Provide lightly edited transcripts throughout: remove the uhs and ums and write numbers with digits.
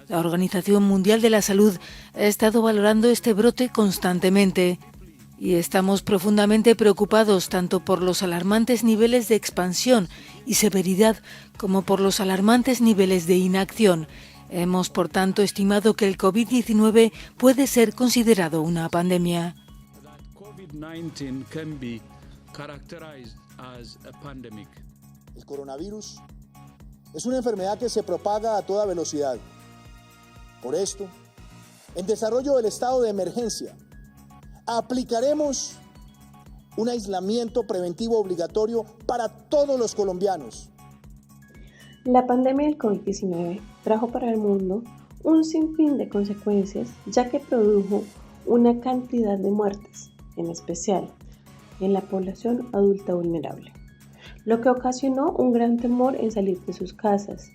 La Organización Mundial de la Salud ha estado valorando este brote constantemente y estamos profundamente preocupados tanto por los alarmantes niveles de expansión y severidad como por los alarmantes niveles de inacción. Hemos, por tanto, estimado que el COVID-19 puede ser considerado una pandemia. El coronavirus es una enfermedad que se propaga a toda velocidad. Por esto, en desarrollo del estado de emergencia, aplicaremos un aislamiento preventivo obligatorio para todos los colombianos. La pandemia del COVID-19 trajo para el mundo un sinfín de consecuencias, ya que produjo una cantidad de muertes, en especial en la población adulta vulnerable, lo que ocasionó un gran temor en salir de sus casas.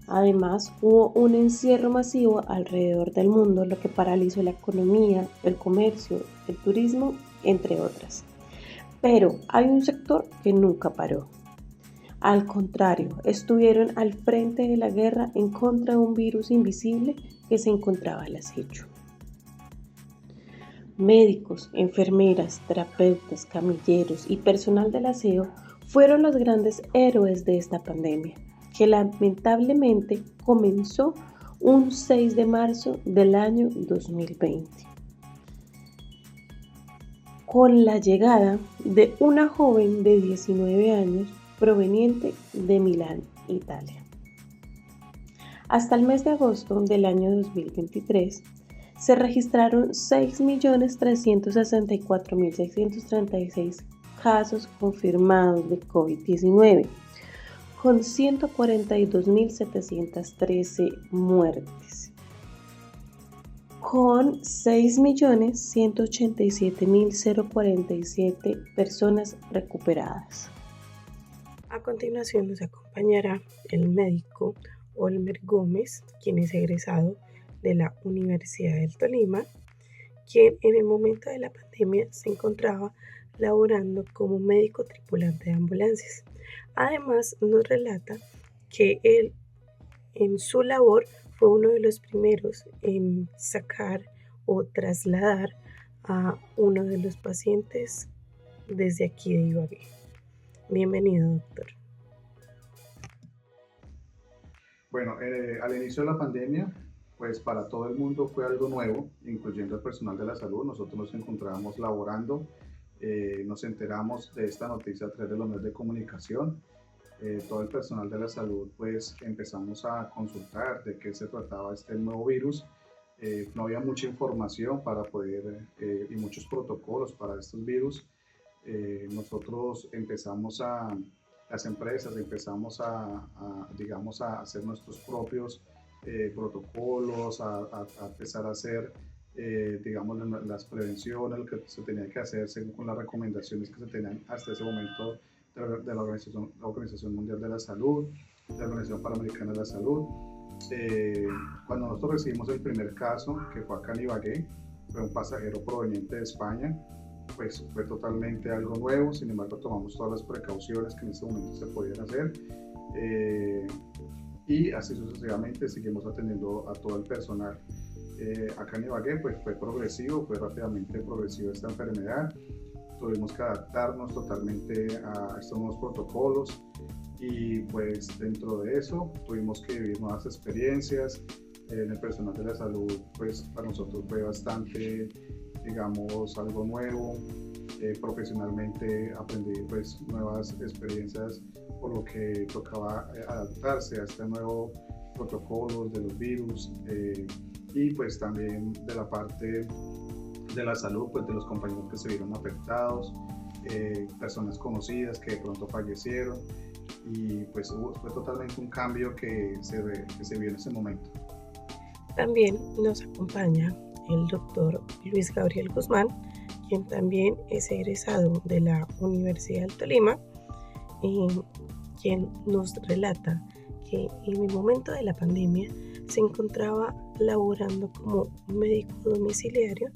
Además, hubo un encierro masivo alrededor del mundo, lo que paralizó la economía, el comercio, el turismo, entre otras. Pero hay un sector que nunca paró. Al contrario, estuvieron al frente de la guerra en contra de un virus invisible que se encontraba al acecho. Médicos, enfermeras, terapeutas, camilleros y personal del aseo fueron los grandes héroes de esta pandemia, que lamentablemente comenzó un 6 de marzo del año 2020, con la llegada de una joven de 19 años proveniente de Milán, Italia. Hasta el mes de agosto del año 2023, se registraron 6.364.636 casos confirmados de COVID-19, con 142.713 muertes, con 6.187.047 personas recuperadas. A continuación nos acompañará el médico Olmer Gómez, quien es egresado de la Universidad del Tolima, quien en el momento de la pandemia se encontraba laborando como médico tripulante de ambulancias. Además, nos relata que él en su labor fue uno de los primeros en sacar o trasladar a uno de los pacientes desde aquí de Ibagué. Bienvenido, doctor. Bueno, al inicio de la pandemia, pues para todo el mundo fue algo nuevo, incluyendo el personal de la salud. Nosotros nos encontrábamos laborando, nos enteramos de esta noticia a través de los medios de comunicación. Todo el personal de la salud, pues empezamos a consultar de qué se trataba este nuevo virus. No había mucha información para poder, y muchos protocolos para estos virus. Nosotros empezamos las empresas empezamos digamos, a hacer nuestros propios protocolos, a empezar a hacer, digamos, las prevenciones, lo que se tenía que hacer según las recomendaciones que se tenían hasta ese momento de la Organización Mundial de la Salud, de la Organización Panamericana de la Salud. Cuando nosotros recibimos el primer caso, que fue acá en Ibagué, fue un pasajero proveniente de España, pues fue totalmente algo nuevo. Sin embargo, tomamos todas las precauciones que en ese momento se podían hacer, y así sucesivamente seguimos atendiendo a todo el personal. Acá en Ibagué pues fue rápidamente progresivo esta enfermedad. Tuvimos que adaptarnos totalmente a estos nuevos protocolos y pues dentro de eso tuvimos que vivir nuevas experiencias. En el personal de la salud, pues para nosotros fue bastante, digamos, algo nuevo. Profesionalmente aprendí pues nuevas experiencias, por lo que tocaba adaptarse a este nuevo protocolo de los virus, y pues también de la parte de la salud, pues de los compañeros que se vieron afectados, personas conocidas que de pronto fallecieron, y pues fue totalmente un cambio que se vio en ese momento. También nos acompaña el doctor Luis Gabriel Guzmán, quien también es egresado de la Universidad del Tolima, quien nos relata que en el momento de la pandemia se encontraba laborando como médico domiciliario,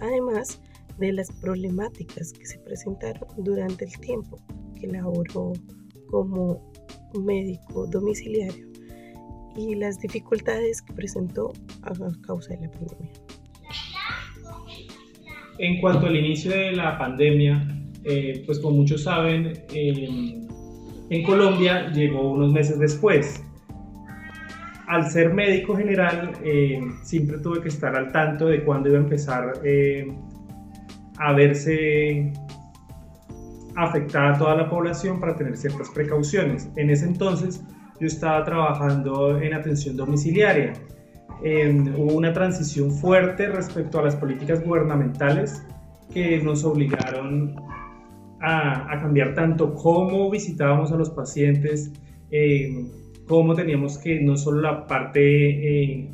además de las problemáticas que se presentaron durante el tiempo que laboró como médico domiciliario, y las dificultades que presentó a causa de la pandemia. En cuanto al inicio de la pandemia, pues como muchos saben, en Colombia llegó unos meses después. Al ser médico general, siempre tuve que estar al tanto de cuándo iba a empezar a verse afectada toda la población para tener ciertas precauciones. En ese entonces yo estaba trabajando en atención domiciliaria. Hubo una transición fuerte respecto a las políticas gubernamentales que nos obligaron a cambiar tanto cómo visitábamos a los pacientes, cómo teníamos que no solo la parte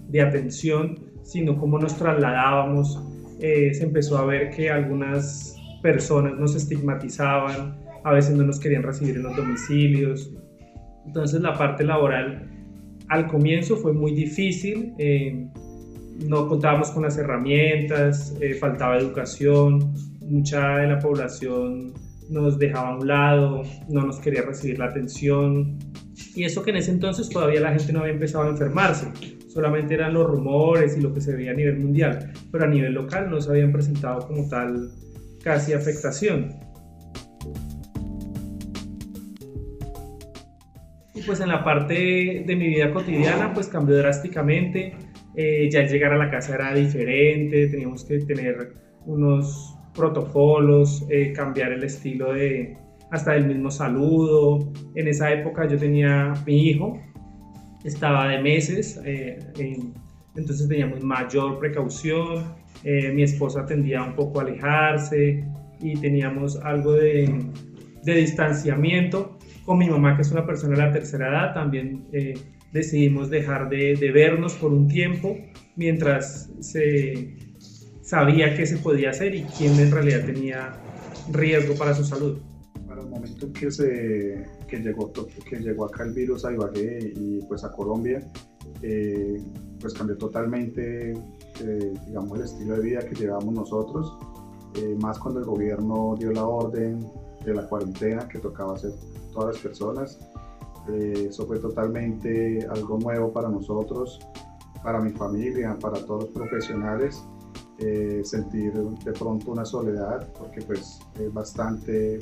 de atención, sino cómo nos trasladábamos. Se empezó a ver que algunas personas nos estigmatizaban, a veces no nos querían recibir en los domicilios. Entonces la parte laboral al comienzo fue muy difícil, no contábamos con las herramientas, faltaba educación, mucha de la población nos dejaba a un lado, no nos quería recibir la atención, y eso que en ese entonces todavía la gente no había empezado a enfermarse, solamente eran los rumores y lo que se veía a nivel mundial, pero a nivel local no se habían presentado como tal casi afectación. Y pues en la parte de mi vida cotidiana pues cambió drásticamente, ya al llegar a la casa era diferente, teníamos que tener unos protocolos, cambiar el estilo hasta del mismo saludo. En esa época yo tenía mi hijo, estaba de meses, entonces teníamos mayor precaución, mi esposa tendía un poco a alejarse y teníamos algo de distanciamiento. Con mi mamá, que es una persona de la tercera edad, también decidimos dejar de vernos por un tiempo mientras se sabía qué se podía hacer y quién en realidad tenía riesgo para su salud. Para el momento que llegó acá el virus a Ibagué y pues a Colombia, pues cambió totalmente digamos, el estilo de vida que llevábamos nosotros, más cuando el gobierno dio la orden de la cuarentena que tocaba hacer todas las personas. Eso fue totalmente algo nuevo para nosotros, para mi familia, para todos los profesionales. Sentir de pronto una soledad, porque pues fue bastante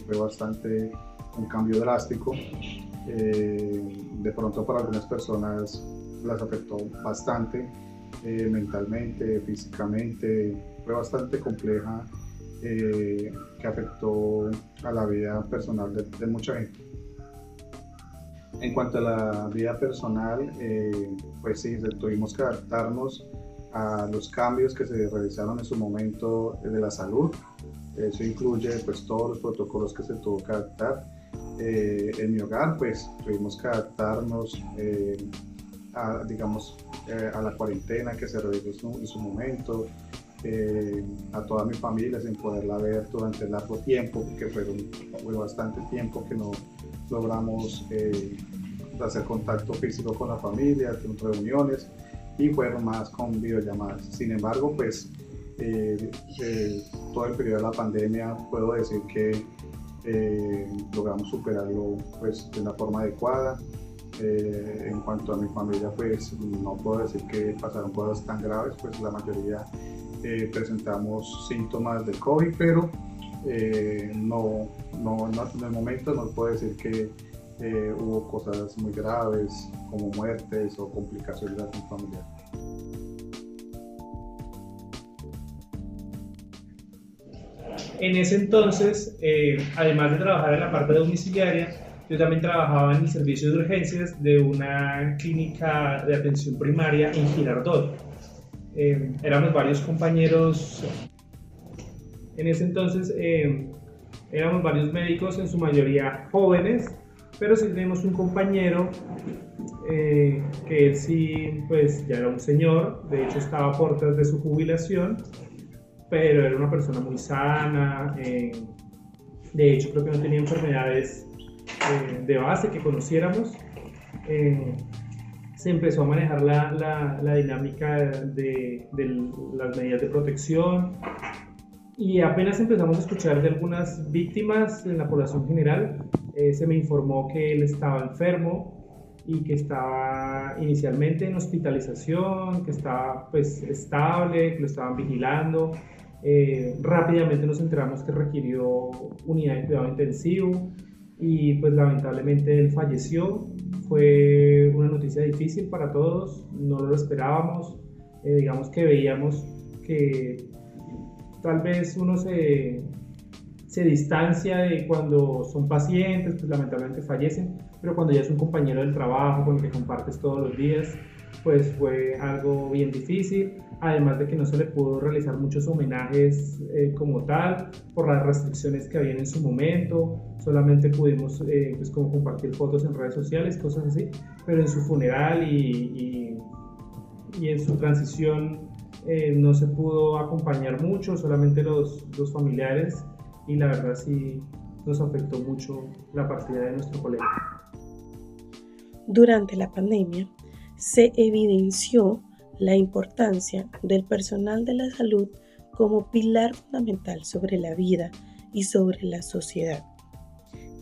un cambio drástico. De pronto para algunas personas las afectó bastante, mentalmente, físicamente, fue bastante compleja, que afectó a la vida personal de mucha gente. En cuanto a la vida personal, pues sí, tuvimos que adaptarnos a los cambios que se realizaron en su momento de la salud. Eso incluye pues todos los protocolos que se tuvo que adaptar. En mi hogar pues tuvimos que adaptarnos a la cuarentena que se realizó en su momento, a toda mi familia sin poderla ver durante largo tiempo, porque fue bastante tiempo que no logramos hacer contacto físico con la familia, con reuniones, y fueron más con videollamadas. Sin embargo, pues todo el periodo de la pandemia puedo decir que logramos superarlo pues de una forma adecuada. En cuanto a mi familia, pues no puedo decir que pasaron cosas tan graves, pues la mayoría presentamos síntomas de COVID, pero no, en el momento no puedo decir que hubo cosas muy graves como muertes o complicaciones de algún familiar. En ese entonces, además de trabajar en la parte domiciliaria, yo también trabajaba en el servicio de urgencias de una clínica de atención primaria en Girardot. Éramos varios compañeros, en ese entonces éramos varios médicos, en su mayoría jóvenes, pero sí tenemos un compañero que él sí pues ya era un señor, de hecho estaba a puertas de su jubilación, pero era una persona muy sana, de hecho creo que no tenía enfermedades de base que conociéramos. Se empezó a manejar la dinámica de las medidas de protección y apenas empezamos a escuchar de algunas víctimas en la población general. Se me informó que él estaba enfermo, y que estaba inicialmente en hospitalización, que estaba pues estable, que lo estaban vigilando. Rápidamente nos enteramos que requirió unidad de cuidado intensivo y pues lamentablemente él falleció. Fue una noticia difícil para todos, no lo esperábamos. Digamos que veíamos que tal vez uno se distancia de cuando son pacientes, pues lamentablemente fallecen, pero cuando ya es un compañero del trabajo con el que compartes todos los días, pues fue algo bien difícil, además de que no se le pudo realizar muchos homenajes como tal, por las restricciones que habían en su momento, solamente pudimos pues como compartir fotos en redes sociales, cosas así, pero en su funeral y en su transición no se pudo acompañar mucho, solamente los familiares, y la verdad sí nos afectó mucho la partida de nuestro colega. Durante la pandemia se evidenció la importancia del personal de la salud como pilar fundamental sobre la vida y sobre la sociedad,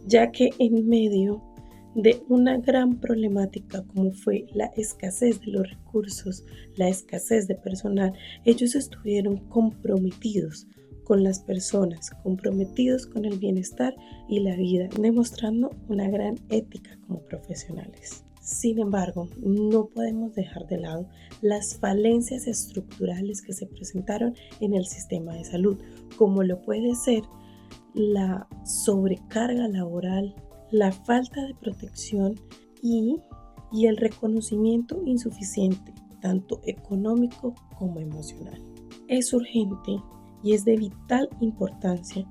ya que en medio de una gran problemática como fue la escasez de los recursos, la escasez de personal, ellos estuvieron comprometidos con las personas, comprometidos con el bienestar y la vida, demostrando una gran ética como profesionales. Sin embargo, no podemos dejar de lado las falencias estructurales que se presentaron en el sistema de salud, como lo puede ser la sobrecarga laboral, la falta de protección y el reconocimiento insuficiente, tanto económico como emocional. Es urgente y es de vital importancia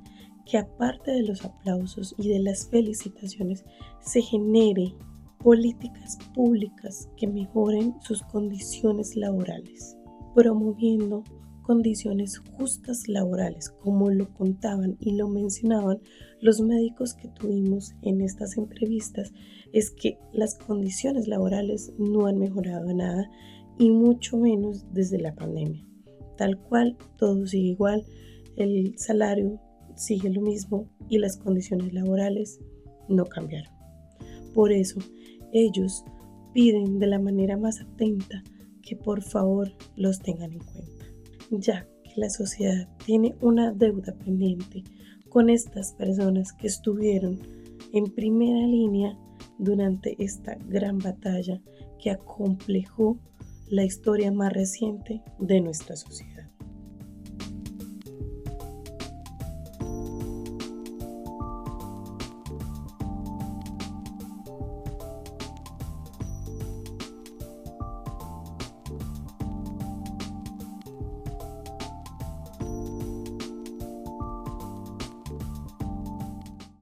que aparte de los aplausos y de las felicitaciones se genere políticas públicas que mejoren sus condiciones laborales, promoviendo condiciones justas laborales, como lo contaban y lo mencionaban los médicos que tuvimos en estas entrevistas. Es que las condiciones laborales no han mejorado nada y mucho menos desde la pandemia. Tal cual, todo sigue igual, el salario sigue lo mismo y las condiciones laborales no cambiaron. Por eso, ellos piden de la manera más atenta que por favor los tengan en cuenta, ya que la sociedad tiene una deuda pendiente con estas personas que estuvieron en primera línea durante esta gran batalla que acomplejó la historia más reciente de nuestra sociedad.